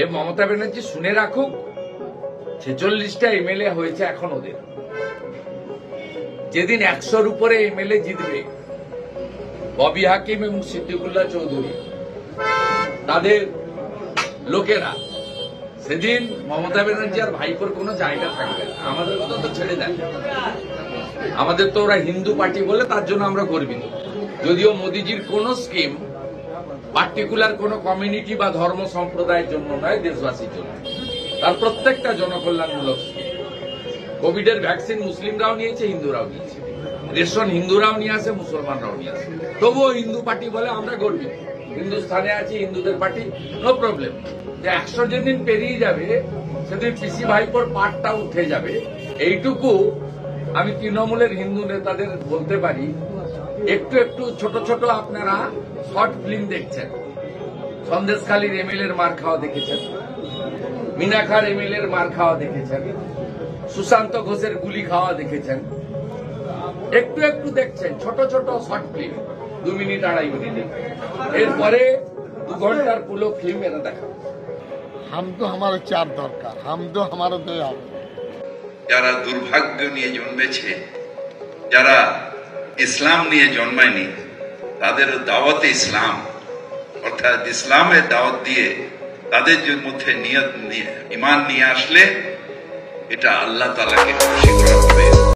এ মমতা ব্যানার্জি শুনে রাখুক, 46টা এমএলএ হয়েছে এখন ওদের। যেদিন 100-র উপরে এমএলএ জিতবে ববি হাকিম এবং সিদ্দিকুল্লাহ চৌধুরী তাদের লোকেরা, সেদিন মমতা ব্যানার্জি আর ভাইপোর কোনো জায়গা থাকবে না। আমাদের কথা তো ছেড়ে দেন, আমাদের তো ওরা হিন্দু পার্টি বলে তার জন্য আমরা গর্বিত। যদিও মোদিজির কোন স্কিম পার্টিকুলার কোন কমিউনিটি বা ধর্ম সম্প্রদায়ের জন্য নয়, দেশবাসীর জন্য। তার প্রত্যেকটা জনকল্যাণমূলক স্কিম। কোভিডের ভ্যাকসিন মুসলিমরাও নিয়েছে, হিন্দুরাও নিয়েছে, রেশন হিন্দুরাও নিয়ে আসে, মুসলমানরাও নিয়ে আসে। তবুও হিন্দু পার্টি বলে আমরা গর্বিত। হিন্দুস্থানে আছি, হিন্দুদের পার্টি, নো প্রবলেম। যে 100 যেদিন পেরিয়ে যাবে সেদিন পিসি ভাইপোর পাটটা উঠে যাবে, এইটুকু আমি তৃণমূলের হিন্দু নেতাদের বলতে পারি। একটু একটু ছোট ছোট আপনারা শর্ট ফিল্ম দেখছেন, সন্দেশখালীর এমএলএর মার খাওয়া দেখেছেন, মিনাখার এমএলএর মার খাওয়া দেখেছেন, সুশান্ত ঘোষের গুলি খাওয়া দেখেছেন, একটু একটু দেখছেন ছোট ছোট শর্ট ফিল্ম, 2 মিনিট 2.5 মিনিট। এরপরে 2 ঘন্টার পুরো ফিল্ম এরা দেখা। हम तो हमारे 4 দরকার, हम तो हमारा दया। যারা দুর্ভাগ্য নিয়ে জন্মেছে, যারা ইসলাম নিয়ে জন্মায়নি, তাদের দাওয়াতে ইসলাম অর্থাৎ ইসলামের দাওয়াত দিয়ে তাদের মধ্যে নিয়ত নিয়ে ঈমান নিয়ে আসলে এটা আল্লাহ তাআলাকে খুশি করা হবে।